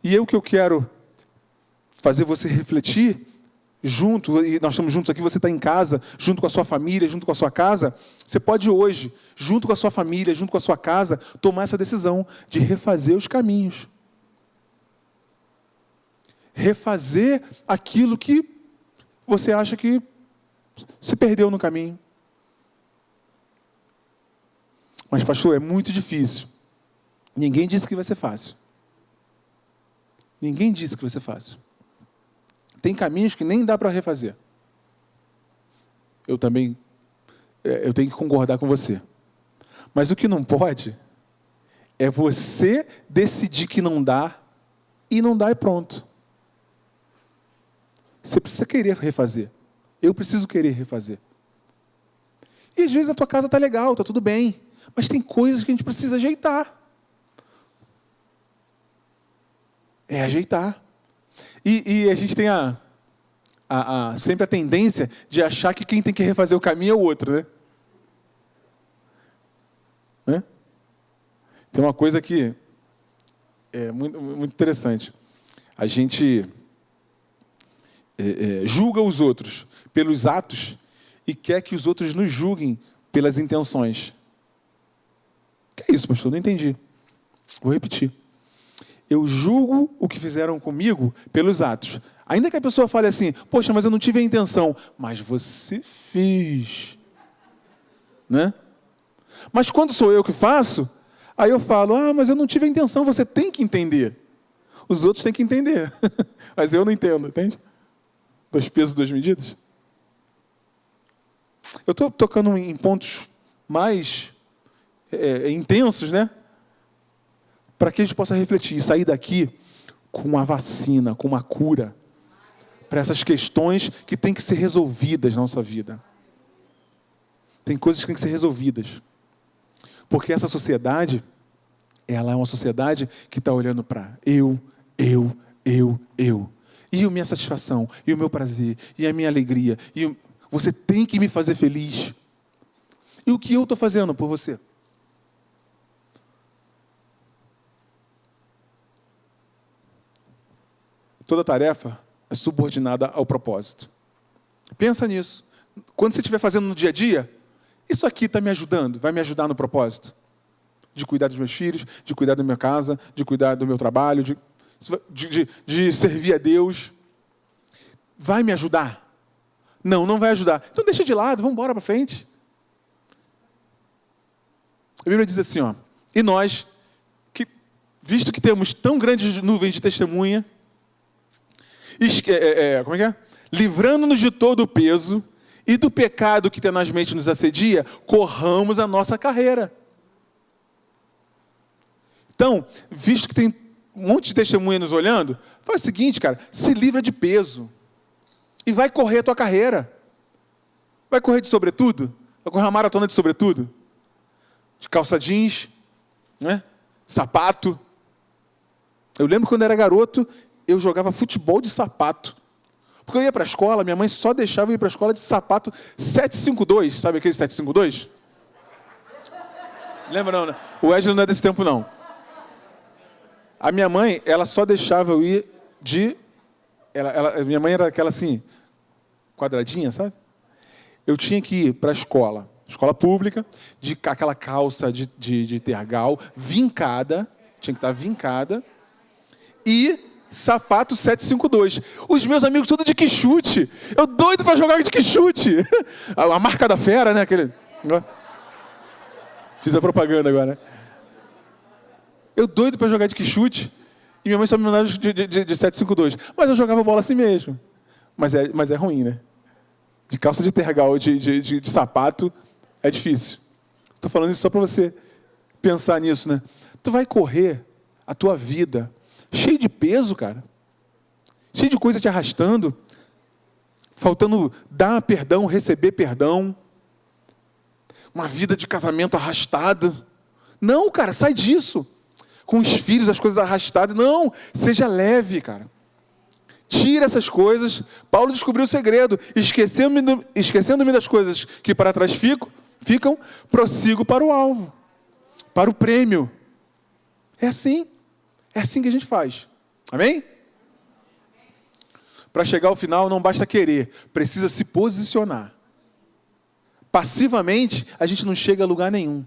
A: E o que eu quero fazer você refletir junto, e nós estamos juntos aqui, você está em casa, junto com a sua família, junto com a sua casa, você pode hoje, junto com a sua família, junto com a sua casa, tomar essa decisão de refazer os caminhos. Refazer aquilo que você acha que se perdeu no caminho. Mas, pastor, é muito difícil. Ninguém disse que vai ser fácil. Ninguém disse que vai ser fácil. Tem caminhos que nem dá para refazer. Eu tenho que concordar com você. Mas o que não pode é você decidir que não dá e não dá e pronto. Você precisa querer refazer. Eu preciso querer refazer. E às vezes a tua casa está legal, está tudo bem. Mas tem coisas que a gente precisa ajeitar. É ajeitar. E a gente tem sempre a tendência de achar que quem tem que refazer o caminho é o outro, né? Tem uma coisa que é muito, muito interessante. A gente julga os outros pelos atos e quer que os outros nos julguem pelas intenções. Que é isso, pastor? Não entendi. Vou repetir. Eu julgo o que fizeram comigo pelos atos. Ainda que a pessoa fale assim, poxa, mas eu não tive a intenção. Mas você fez. né? Mas quando sou eu que faço, aí eu falo, mas eu não tive a intenção, você tem que entender. Os outros têm que entender, mas eu não entendo, entende? 2 pesos, 2 medidas. Eu estou tocando em pontos mais intensos, né? Para que a gente possa refletir e sair daqui com uma vacina, com uma cura para essas questões que têm que ser resolvidas na nossa vida. Tem coisas que têm que ser resolvidas. Porque essa sociedade, ela é uma sociedade que está olhando para eu. E a minha satisfação, e o meu prazer, e a minha alegria. Você tem que me fazer feliz. E o que eu estou fazendo por você? Toda tarefa é subordinada ao propósito. Pensa nisso. Quando você estiver fazendo no dia a dia, isso aqui está me ajudando, vai me ajudar no propósito. De cuidar dos meus filhos, de cuidar da minha casa, de cuidar do meu trabalho, de servir a Deus. Vai me ajudar? Não, não vai ajudar. Então deixa de lado, vamos embora para frente. A Bíblia diz assim, e nós, visto que temos tão grandes nuvens de testemunha, livrando-nos de todo o peso e do pecado que tenazmente nos assedia, corramos a nossa carreira. Então, visto que tem um monte de testemunha nos olhando, faz o seguinte, cara, se livra de peso e vai correr a tua carreira. Vai correr de sobretudo? Vai correr uma maratona de sobretudo? De calça jeans, né? Sapato. Eu lembro quando eu era garoto, eu jogava futebol de sapato. Porque eu ia para a escola, minha mãe só deixava eu ir para a escola de sapato 752. Sabe aquele 752? Lembra não, né? O Wesley não é desse tempo, não. A minha mãe, ela só deixava eu ir de... minha mãe era aquela assim, quadradinha, sabe? Eu tinha que ir para a escola pública, de aquela calça de tergal, vincada, tinha que estar vincada, e sapato 752. Os meus amigos tudo de quichute. Eu doido para jogar de quichute. A marca da fera, né? Fiz a propaganda agora, né? Eu doido para jogar de quichute. E minha mãe só me mandava de 752. Mas eu jogava bola assim mesmo. Mas é ruim, né? De calça de tergal, de sapato, é difícil. Estou falando isso só para você pensar nisso, né? Tu vai correr a tua vida cheio de peso, cara. Cheio de coisa te arrastando. Faltando dar perdão, receber perdão. Uma vida de casamento arrastada. Não, cara, sai disso. Com os filhos, as coisas arrastadas. Não, seja leve, cara. Tira essas coisas. Paulo descobriu o segredo. Esquecendo-me das coisas que para trás ficam, prossigo para o alvo. Para o prêmio. É assim. É assim que a gente faz. Amém? Para chegar ao final não basta querer, precisa se posicionar. Passivamente, a gente não chega a lugar nenhum.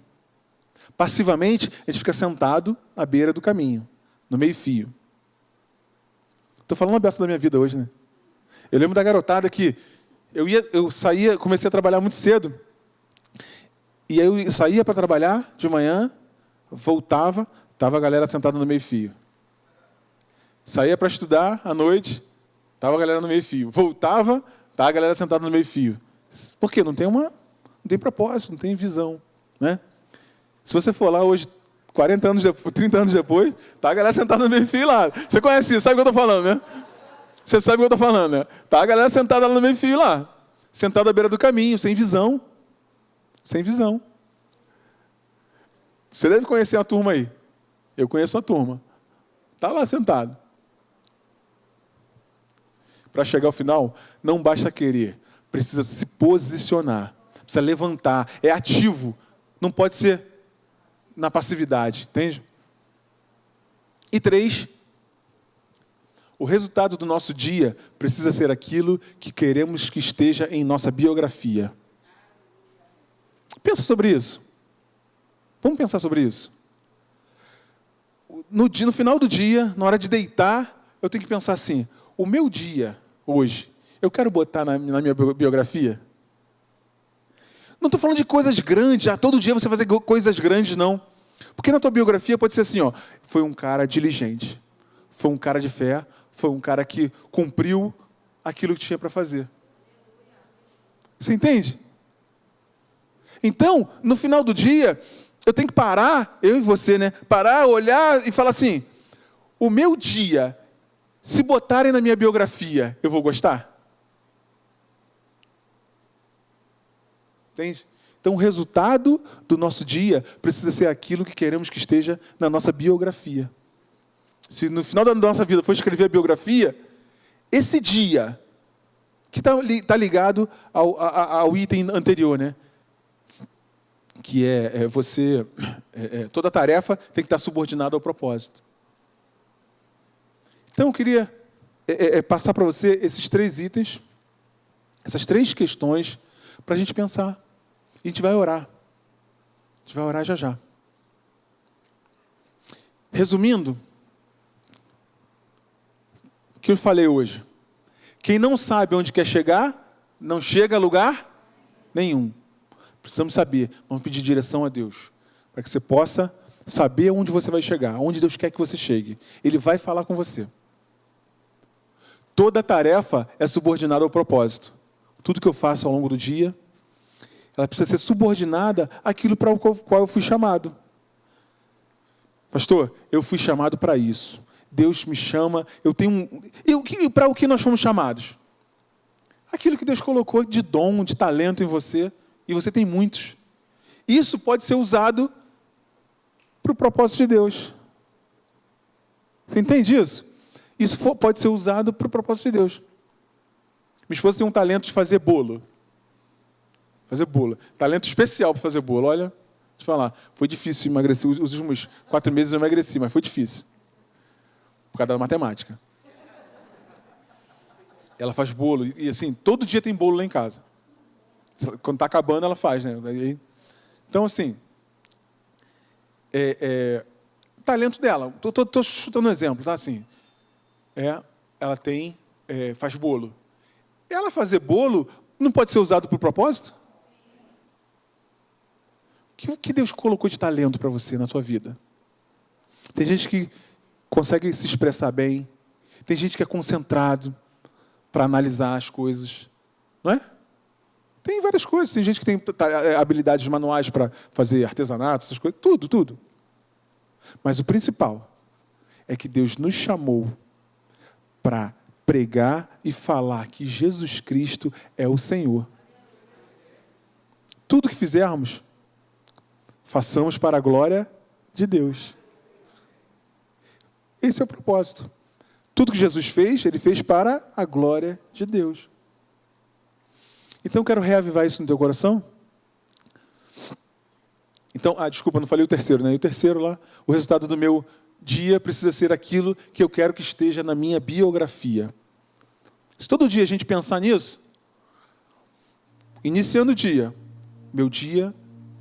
A: Passivamente, a gente fica sentado à beira do caminho, no meio-fio. Estou falando uma beça da minha vida hoje, né? Eu lembro da garotada que eu saía, comecei a trabalhar muito cedo. E aí eu saía para trabalhar de manhã, voltava, estava a galera sentada no meio-fio. Saía para estudar à noite, estava a galera no meio-fio. Voltava, estava a galera sentada no meio-fio. Por quê? Não tem propósito, não tem visão, né? Se você for lá hoje, 40 anos depois, 30 anos depois, está a galera sentada no meio-fio lá. Você conhece isso, sabe o que eu estou falando, né? Você sabe o que eu estou falando, né? Está a galera sentada lá no meio-fio lá. Sentada à beira do caminho, sem visão. Sem visão. Você deve conhecer a turma aí. Eu conheço a turma. Está lá sentado. Para chegar ao final, não basta querer. Precisa se posicionar. Precisa levantar. É ativo. Não pode ser na passividade. Entende? E 3, o resultado do nosso dia precisa ser aquilo que queremos que esteja em nossa biografia. Pensa sobre isso. Vamos pensar sobre isso. No final do dia, na hora de deitar, eu tenho que pensar assim, o meu dia, hoje, eu quero botar na minha biografia? Não estou falando de coisas grandes, todo dia você fazer coisas grandes, não. Porque na tua biografia pode ser assim, ó, foi um cara diligente, foi um cara de fé, foi um cara que cumpriu aquilo que tinha para fazer. Você entende? Então, no final do dia, eu tenho que parar, eu e você, né? Parar, olhar e falar assim, o meu dia, se botarem na minha biografia, eu vou gostar? Entende? Então, o resultado do nosso dia precisa ser aquilo que queremos que esteja na nossa biografia. Se no final da nossa vida for escrever a biografia, esse dia, que está ligado ao item anterior, né? Que é você... toda tarefa tem que estar subordinada ao propósito. Então, eu queria passar para você esses 3 itens, essas 3 questões, para a gente pensar. E a gente vai orar. A gente vai orar já já. Resumindo, o que eu falei hoje. Quem não sabe onde quer chegar, não chega a lugar nenhum. Precisamos saber, vamos pedir direção a Deus, para que você possa saber onde você vai chegar, onde Deus quer que você chegue. Ele vai falar com você. Toda tarefa é subordinada ao propósito. Tudo que eu faço ao longo do dia, ela precisa ser subordinada àquilo para o qual eu fui chamado. Pastor, eu fui chamado para isso. Deus me chama, eu tenho E para o que nós fomos chamados? Aquilo que Deus colocou de dom, de talento em você, e você tem muitos. Isso pode ser usado para o propósito de Deus. Você entende isso? Isso pode ser usado para o propósito de Deus. Minha esposa tem um talento de fazer bolo. Fazer bolo. Talento especial para fazer bolo. Olha, deixa eu falar. Foi difícil emagrecer. Os últimos 4 meses eu emagreci, mas foi difícil. Por causa da matemática. Ela faz bolo. E assim, todo dia tem bolo lá em casa. Quando está acabando, ela faz, né? Então, assim... talento dela. Estou chutando um exemplo, tá? Assim, ela tem... faz bolo. Ela fazer bolo não pode ser usado por propósito? O que Deus colocou de talento para você na sua vida? Tem gente que consegue se expressar bem. Tem gente que é concentrado para analisar as coisas. Não é? Tem várias coisas. Tem gente que tem habilidades manuais para fazer artesanato, essas coisas. Tudo. Mas o principal é que Deus nos chamou para pregar e falar que Jesus Cristo é o Senhor. Tudo que fizermos, façamos para a glória de Deus. Esse é o propósito. Tudo que Jesus fez, Ele fez para a glória de Deus. Então, eu quero reavivar isso no teu coração. Então, desculpa, não falei o terceiro, né? E o terceiro lá, o resultado do meu dia precisa ser aquilo que eu quero que esteja na minha biografia. Se todo dia a gente pensar nisso, iniciando o dia, meu dia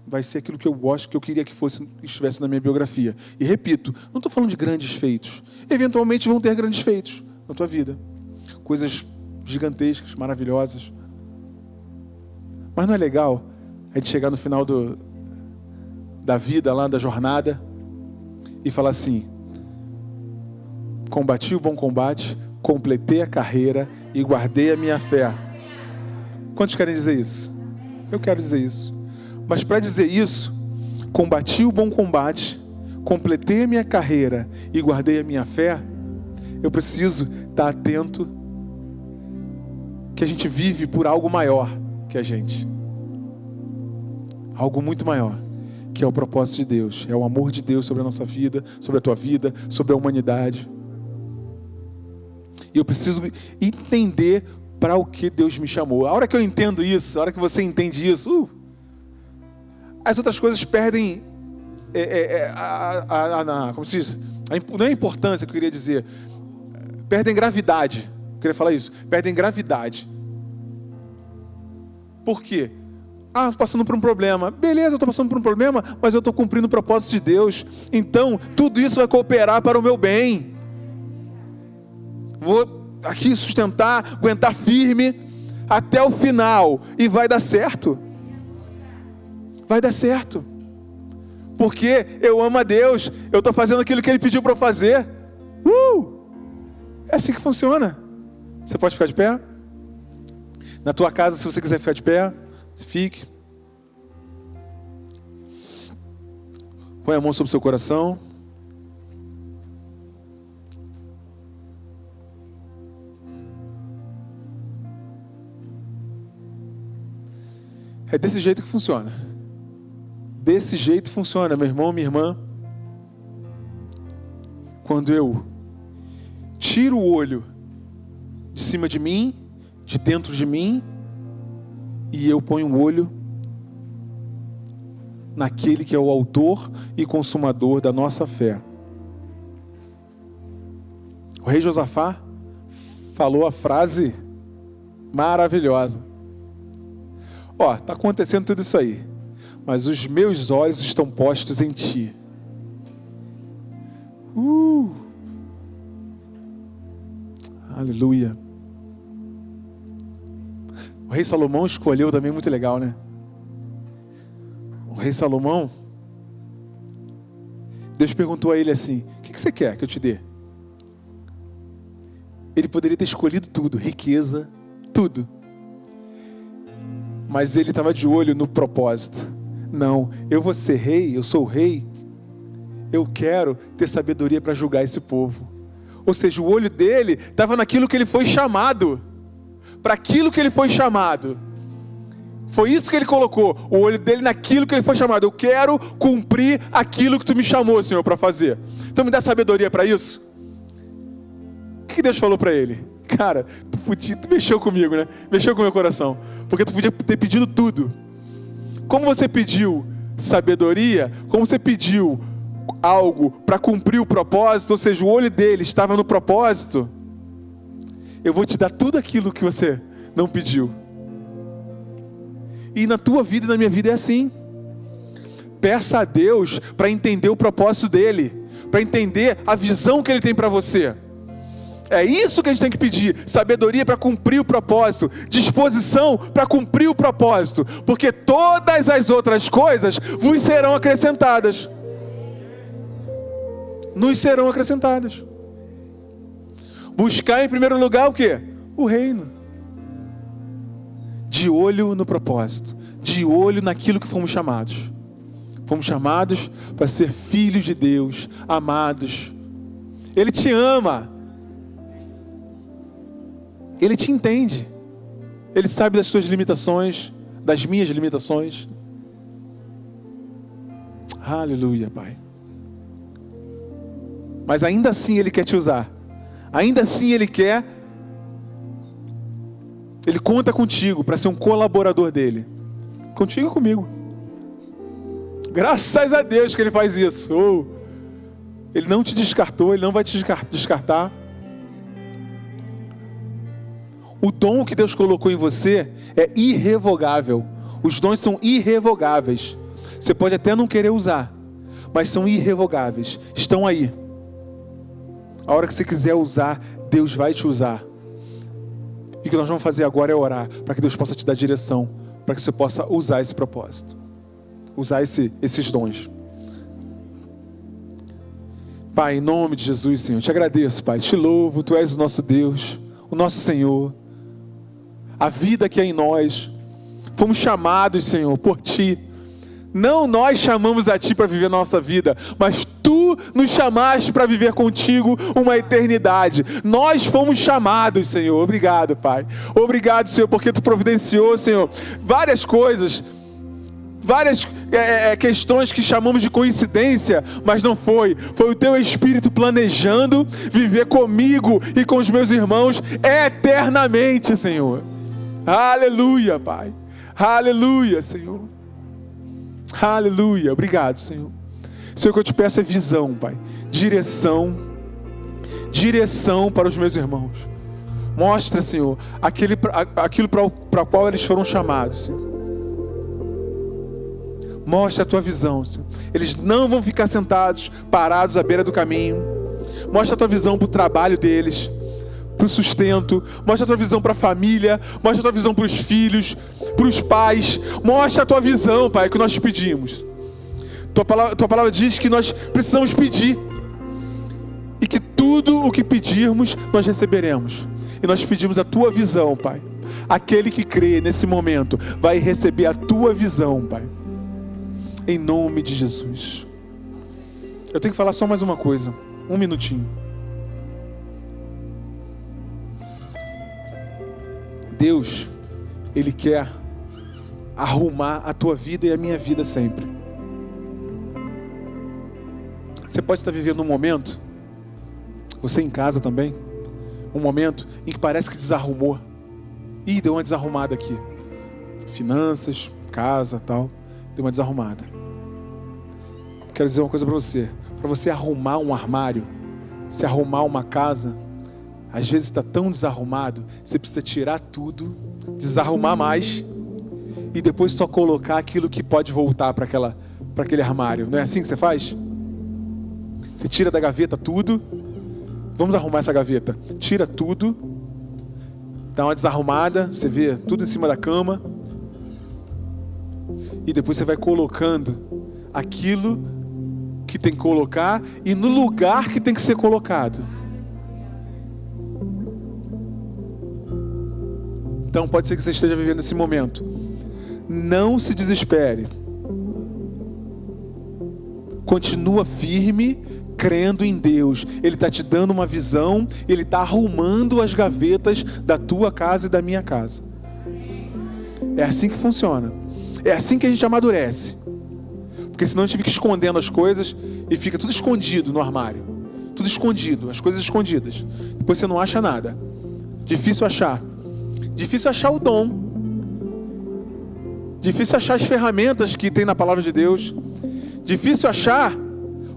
A: vai ser aquilo que eu gosto, que eu queria que estivesse na minha biografia. E repito, não estou falando de grandes feitos. Eventualmente vão ter grandes feitos na tua vida. Coisas gigantescas, maravilhosas. Mas não é legal a gente chegar no final da vida, lá da jornada, e falar assim: combati o bom combate, completei a carreira e guardei a minha fé. Quantos querem dizer isso? Eu quero dizer isso. Mas para dizer isso, combati o bom combate, completei a minha carreira e guardei a minha fé, eu preciso estar atento que a gente vive por algo maior que a gente. Algo muito maior, que é o propósito de Deus. É o amor de Deus sobre a nossa vida, sobre a tua vida, sobre a humanidade. E eu preciso entender para o que Deus me chamou. A hora que eu entendo isso, a hora que você entende isso, as outras coisas perdem como se diz? Não é a importância que eu queria dizer. Perdem gravidade. Eu queria falar isso. Perdem gravidade. Por quê? Estou passando por um problema. Beleza, eu estou passando por um problema, mas eu estou cumprindo o propósito de Deus. Então, tudo isso vai cooperar para o meu bem. Vou aqui sustentar, aguentar firme até o final. E vai dar certo. vai dar certo. Porque eu amo a Deus, eu estou fazendo aquilo que Ele pediu para eu fazer. É assim que funciona. Você pode ficar de pé? Na tua casa, se você quiser ficar de pé, fique. Põe a mão sobre o seu coração. É desse jeito que funciona. Desse jeito funciona, meu irmão, minha irmã. Quando eu tiro o olho de cima de mim, de dentro de mim, e eu ponho o olho naquele que é o autor e consumador da nossa fé. O rei Josafá falou a frase maravilhosa. Está acontecendo tudo isso aí, mas os meus olhos estão postos em ti. Aleluia. O rei Salomão escolheu também, muito legal, né? O rei Salomão, Deus perguntou a ele assim: o que você quer que eu te dê? Ele poderia ter escolhido tudo, riqueza, tudo. Mas ele estava de olho no propósito. Não, eu vou ser rei, eu sou o rei. Eu quero ter sabedoria para julgar esse povo. Ou seja, o olho dele estava naquilo que ele foi chamado. Para aquilo que ele foi chamado. Foi isso que ele colocou. O olho dele naquilo que ele foi chamado. Eu quero cumprir aquilo que tu me chamou, Senhor, para fazer. Então me dá sabedoria para isso. O que Deus falou para ele? Cara, tu mexeu comigo, né? Mexeu com o meu coração. Porque tu podia ter pedido tudo. Como você pediu sabedoria, como você pediu algo para cumprir o propósito, ou seja, o olho dele estava no propósito, eu vou te dar tudo aquilo que você não pediu. E na tua vida e na minha vida é assim. Peça a Deus para entender o propósito dele, para entender a visão que ele tem para você. É isso que a gente tem que pedir: sabedoria para cumprir o propósito, disposição para cumprir o propósito, porque todas as outras coisas vos serão acrescentadas. Nos serão acrescentadas. Buscar em primeiro lugar o quê? O reino. De olho no propósito, de olho naquilo que fomos chamados. Fomos chamados para ser filhos de Deus, amados. Ele te ama. Ele te entende. Ele sabe das suas limitações, das minhas limitações. Aleluia, Pai. Mas ainda assim Ele quer te usar. Ainda assim Ele conta contigo para ser um colaborador dele. Contigo e comigo. Graças a Deus que Ele faz isso. Ele não te descartou, Ele não vai te descartar. O dom que Deus colocou em você é irrevogável. Os dons são irrevogáveis. Você pode até não querer usar, mas são irrevogáveis. Estão aí. A hora que você quiser usar, Deus vai te usar. E o que nós vamos fazer agora é orar, para que Deus possa te dar direção, para que você possa usar esse propósito. Usar esses dons. Pai, em nome de Jesus, Senhor, te agradeço, Pai, te louvo, Tu és o nosso Deus, o nosso Senhor. A vida que é em nós, fomos chamados, Senhor, por Ti. Não nós chamamos a Ti para viver a nossa vida, mas Tu nos chamaste para viver contigo uma eternidade. Nós fomos chamados, Senhor. Obrigado, Pai. Obrigado, Senhor, porque Tu providenciou, Senhor, várias coisas, várias questões que chamamos de coincidência, mas não foi. Foi o Teu Espírito planejando viver comigo e com os meus irmãos eternamente, Senhor. Aleluia, Pai. Aleluia, Senhor. Aleluia. Obrigado, Senhor. Senhor, o que eu te peço é visão, Pai. Direção para os meus irmãos. Mostra, Senhor, aquilo para o qual eles foram chamados, Senhor. Mostra a Tua visão, Senhor. Eles não vão ficar sentados, parados à beira do caminho. Mostra a Tua visão para o trabalho deles, para o sustento, mostra a tua visão para a família, mostra a tua visão para os filhos, para os pais, mostra a tua visão, Pai, que nós te pedimos. Tua palavra diz que nós precisamos pedir, e que tudo o que pedirmos, nós receberemos. E nós pedimos a tua visão, Pai. Aquele que crê nesse momento vai receber a tua visão, Pai. Em nome de Jesus. Eu tenho que falar só mais uma coisa, 1 minutinho. Deus, Ele quer arrumar a tua vida e a minha vida sempre. Você pode estar vivendo um momento, você em casa também, um momento em que parece que desarrumou. Ih, deu uma desarrumada aqui. Finanças, casa, tal, deu uma desarrumada. Quero dizer uma coisa para você arrumar um armário, se arrumar uma casa, às vezes está tão desarrumado, você precisa tirar tudo, desarrumar mais, e depois só colocar aquilo que pode voltar para aquele armário. Não é assim que você faz? Você tira da gaveta tudo. Vamos arrumar essa gaveta. Tira tudo, dá uma desarrumada, você vê tudo em cima da cama, e depois você vai colocando aquilo que tem que colocar e no lugar que tem que ser colocado. Então pode ser que você esteja vivendo esse momento. Não se desespere. Continua firme, crendo em Deus. Ele está te dando uma visão, Ele está arrumando as gavetas da tua casa e da minha casa. É assim que funciona. É assim que a gente amadurece. Porque senão a gente fica escondendo as coisas e fica tudo escondido no armário. Tudo escondido, as coisas escondidas. Depois você não acha nada. Difícil achar. Difícil achar o dom. Difícil achar as ferramentas que tem na palavra de Deus. Difícil achar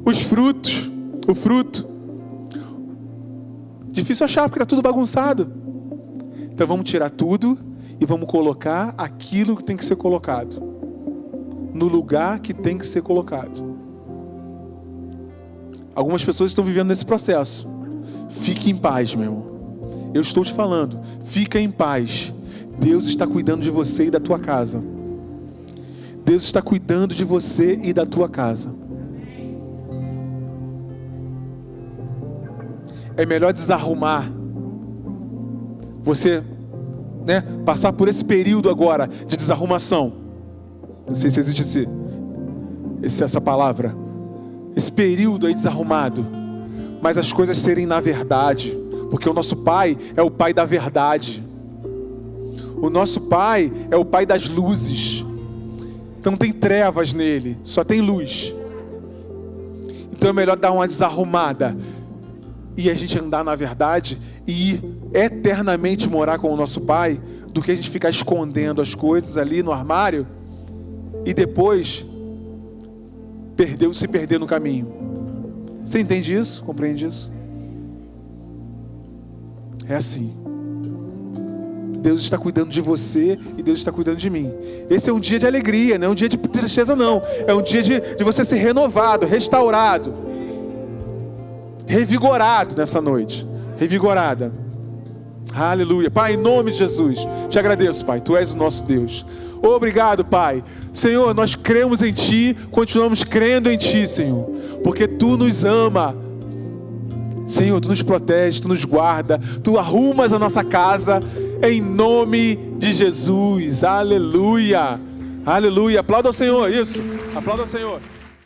A: os frutos, o fruto. Difícil achar porque está tudo bagunçado. Então vamos tirar tudo e vamos colocar aquilo que tem que ser colocado, no lugar que tem que ser colocado. Algumas pessoas estão vivendo nesse processo. Fique em paz, meu irmão. Eu estou te falando, fica em paz. Deus está cuidando de você e da tua casa. Deus está cuidando de você e da tua casa. É melhor desarrumar. Você, passar por esse período agora de desarrumação. Não sei se existe essa palavra. Esse período aí desarrumado. Mas as coisas serem na verdade. Porque o nosso Pai é o Pai da verdade. O nosso Pai é o Pai das luzes. Então não tem trevas nele, só tem luz. Então é melhor dar uma desarrumada e a gente andar na verdade e ir eternamente morar com o nosso Pai, do que a gente ficar escondendo as coisas ali no armário e depois se perder no caminho. Você entende isso? Compreende isso? É assim. Deus está cuidando de você e Deus está cuidando de mim. Esse é um dia de alegria, não é um dia de tristeza não. É um dia de você ser renovado, restaurado, revigorado nessa noite. Revigorada. Aleluia. Pai, em nome de Jesus, te agradeço, Pai. Tu és o nosso Deus. Obrigado, Pai. Senhor, nós cremos em Ti, continuamos crendo em Ti, Senhor, porque Tu nos ama. Senhor, Tu nos protege, Tu nos guarda, Tu arrumas a nossa casa, em nome de Jesus. Aleluia. Aleluia. Aplauda ao Senhor, isso. Aplauda ao Senhor.